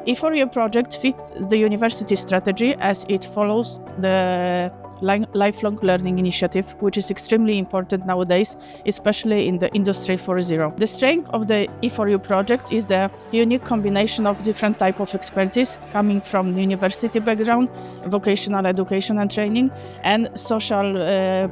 E4U project fits the university strategy as it follows the lifelong learning initiative, which is extremely important nowadays, especially in the Industry 4.0. The strength of the E4U project is the unique combination of different types of expertise coming from the university background, vocational education and training, and social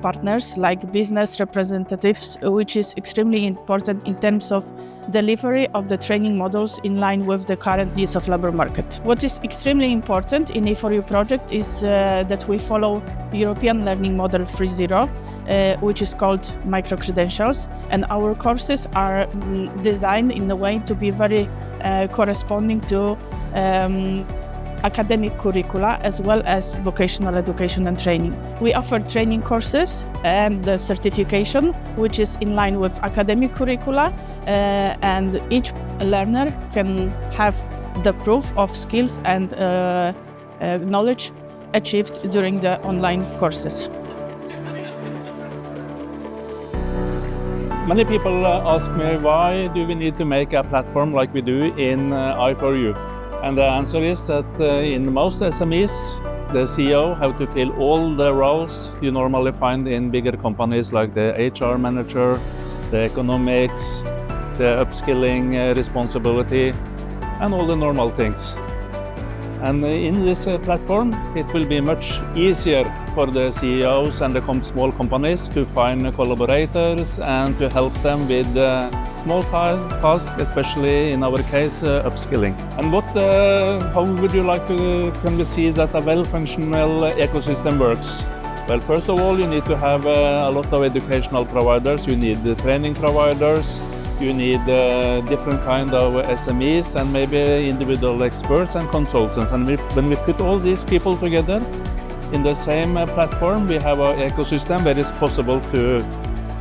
partners like business representatives, which is extremely important in terms of delivery of the training models in line with the current needs of labor market. What is extremely important in E4U project is that we follow European Learning Model 3.0, which is called micro-credentials, and our courses are designed in a way to be very corresponding to academic curricula as well as vocational education and training. We offer training courses and the certification, which is in line with academic curricula, and each learner can have the proof of skills and knowledge achieved during the online courses. Many people ask me, why do we need to make a platform like we do in I4U? And the answer is that in most SMEs, the CEO have to fill all the roles you normally find in bigger companies like the HR manager, the economics, the upskilling responsibility, and all the normal things. And in this platform, it will be much easier for the CEOs and the small companies to find collaborators and to help them with small tasks, especially in our case, upskilling. And how would you like can we see that a well-functional ecosystem works? Well, first of all, you need to have a lot of educational providers. You need the training providers. You need different kind of SMEs and maybe individual experts and consultants. And when we put all these people together in the same platform, we have an ecosystem where it's possible to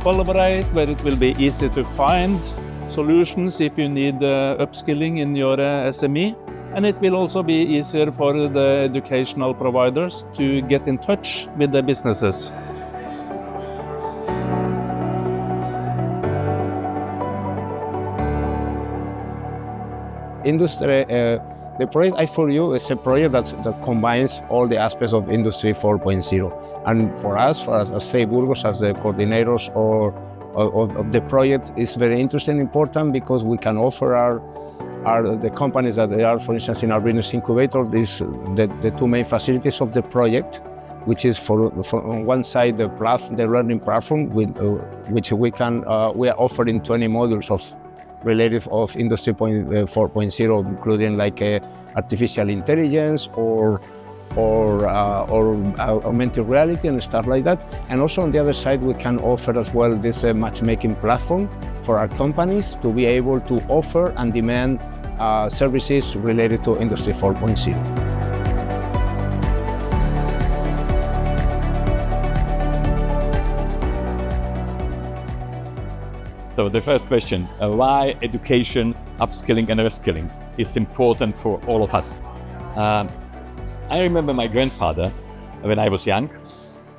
collaborate, where it will be easy to find solutions if you need upskilling in your SME. And it will also be easier for the educational providers to get in touch with the businesses. Industry, the project I4U is a project that combines all the aspects of Industry 4.0. And for us, as say Burgos, as the coordinators of the project, is very interesting and important because we can offer the companies that they are, for instance, in our business incubator, the two main facilities of the project, which is for on one side the learning platform, which we are offering 20 modules related of Industry 4.0, including like artificial intelligence or augmented reality and stuff like that. And also on the other side, we can offer as well this matchmaking platform for our companies to be able to offer and demand services related to Industry 4.0. So the first question, why education, upskilling and reskilling is important for all of us. I remember my grandfather when I was young,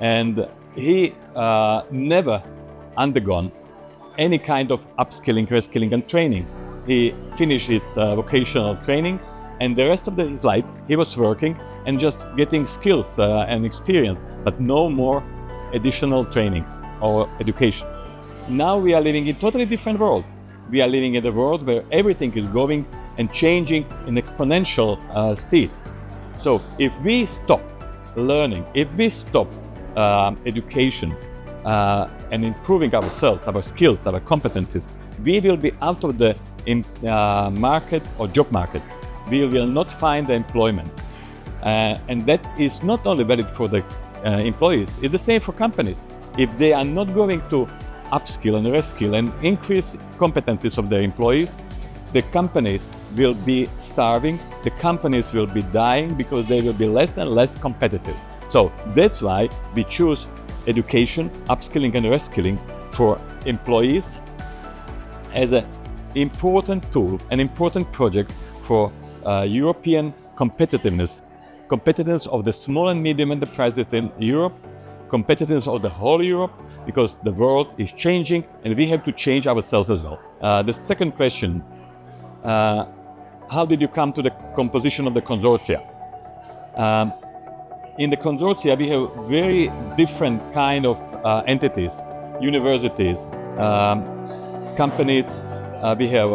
and he never undergone any kind of upskilling, reskilling and training. He finished his vocational training, and the rest of his life he was working and just getting skills and experience, but no more additional trainings or education. Now we are living in a totally different world. We are living in a world where everything is going and changing in exponential speed. So if we stop learning, if we stop education and improving ourselves, our skills, our competences, we will be out of the market or job market. We will not find employment. And that is not only valid for the employees, it's the same for companies. If they are not going to upskill and reskill and increase competencies of their employees, the companies will be starving, the companies will be dying because they will be less and less competitive. So that's why we choose education, upskilling and reskilling for employees as an important tool, an important project for European competitiveness of the small and medium enterprises in Europe, competitiveness of the whole Europe, because the world is changing and we have to change ourselves as well. The second question, how did you come to the composition of the consortia? In the consortia, we have very different kind of entities, universities, companies, we have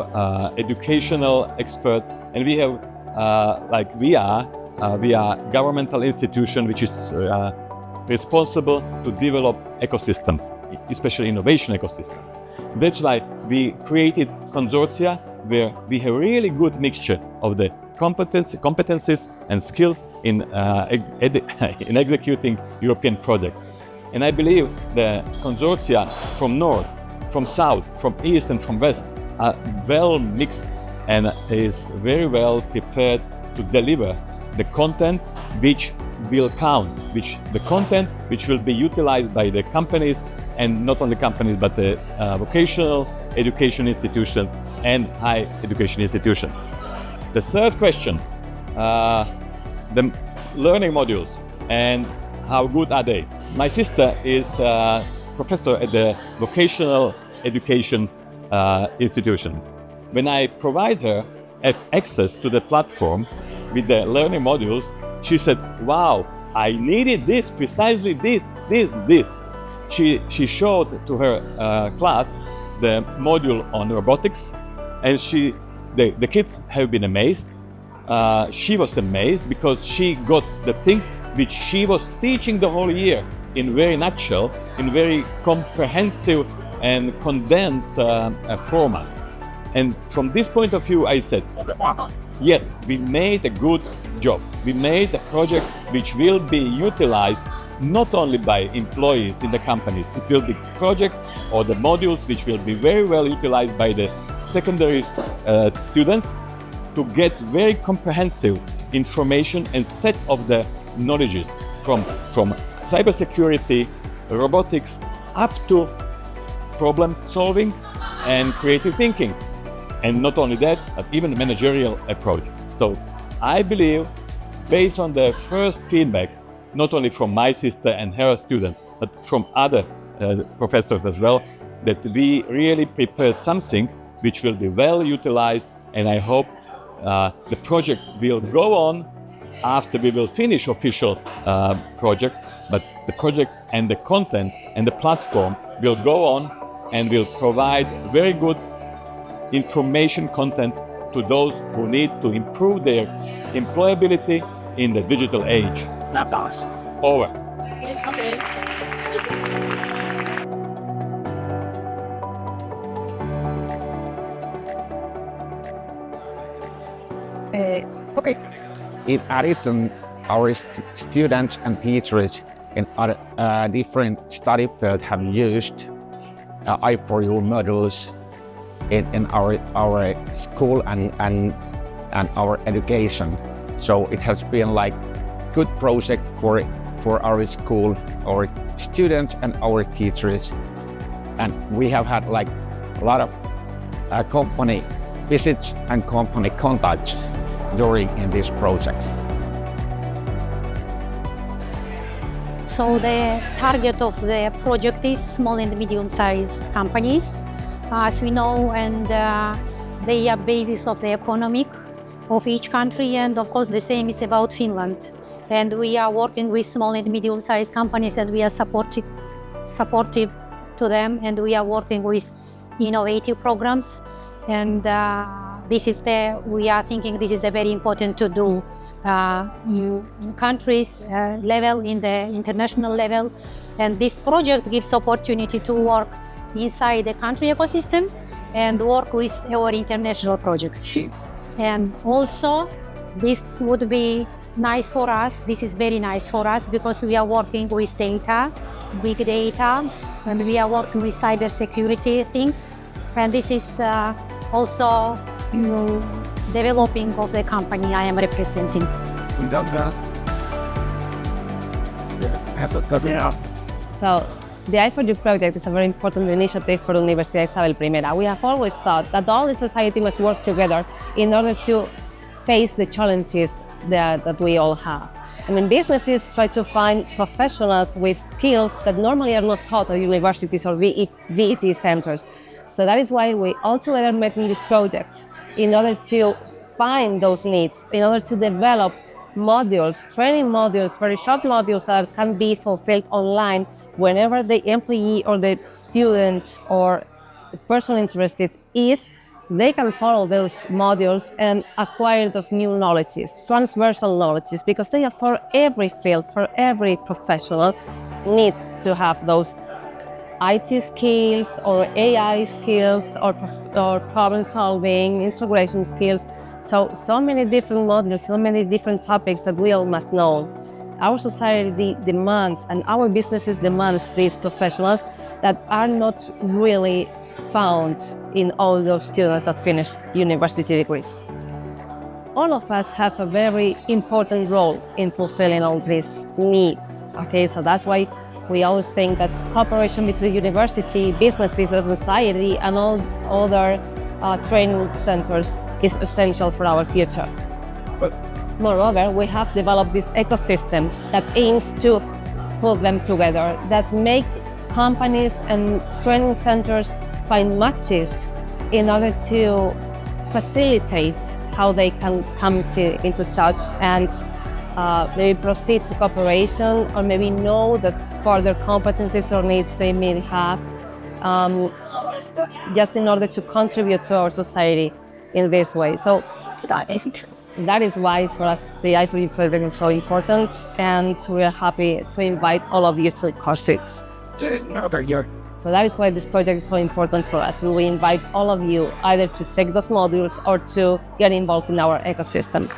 educational experts, and we have, we are governmental institution which is responsible to develop ecosystems, especially innovation ecosystem. That's why we created consortia where we have really good mixture of the competences and skills in executing European projects. And I believe the consortia from north, from south, from east and from west are well mixed and is very well prepared to deliver the content which will count, the content which will be utilized by the companies, and not only companies but the vocational education institutions and higher education institutions. The third question, the learning modules and how good are they? My sister is a professor at the Vocational Education institution. When I provide her access to the platform with the learning modules, she said, wow, I needed this, precisely this. She showed to her class the module on robotics, and the kids have been amazed. She was amazed because she got the things which she was teaching the whole year in very nutshell, in very comprehensive and condensed format. And from this point of view, I said, yes, we made a good job. We made a project which will be utilized not only by employees in the companies. It will be project or the modules which will be very well utilized by the secondary students to get very comprehensive information and set of the knowledges from cybersecurity, robotics, up to problem solving and creative thinking. And not only that, but even the managerial approach. So I believe, based on the first feedback, not only from my sister and her students, but from other professors as well, that we really prepared something which will be well utilized, and I hope the project will go on after we will finish official project, but the project and the content and the platform will go on and will provide very good information content to those who need to improve their employability in the digital age. Over. Okay. In addition, our students and teachers in other different study fields have used I4U modules in our school and our education. So it has been like good project for our school, our students and our teachers. And we have had like a lot of company visits and company contacts during in this project. So the target of the project is small and medium-sized companies, as we know, and they are basis of the economic of each country, and of course the same is about Finland. And we are working with small and medium-sized companies, and we are supportive to them, and we are working with innovative programs. And we are thinking this is very important to do in countries level, in the international level. And this project gives opportunity to work inside the country ecosystem and work with our international projects. And also, this would be nice for us. This is very nice for us because we are working with data, big data, and we are working with cybersecurity things. And this is also developing of the company I am representing. So the I4U project is a very important initiative for the University Isabel I. We have always thought that all the society must work together in order to face the challenges that we all have. I mean, businesses try to find professionals with skills that normally are not taught at universities or VET centers. So that is why we all together met in this project in order to find those needs, in order to develop modules, training modules, very short modules that can be fulfilled online whenever the employee or the student or the person interested is, they can follow those modules and acquire those new knowledges, transversal knowledges, because they are for every field, for every professional needs to have those IT skills or AI skills or problem solving, integration skills. So many different modules, so many different topics that we all must know. Our society demands and our businesses demands these professionals that are not really found in all those students that finish university degrees. All of us have a very important role in fulfilling all these needs. Okay, so that's why we always think that cooperation between university, businesses, and society, and all other training centers is essential for our future. Moreover, we have developed this ecosystem that aims to put them together, that make companies and training centers find matches in order to facilitate how they can come into touch and maybe proceed to cooperation, or maybe know that further competencies or needs they may have, just in order to contribute to our society in this way. So that is why for us the I4U project is so important, and we are happy to invite all of you to courses. So that is why this project is so important for us, and we invite all of you either to take those modules or to get involved in our ecosystem.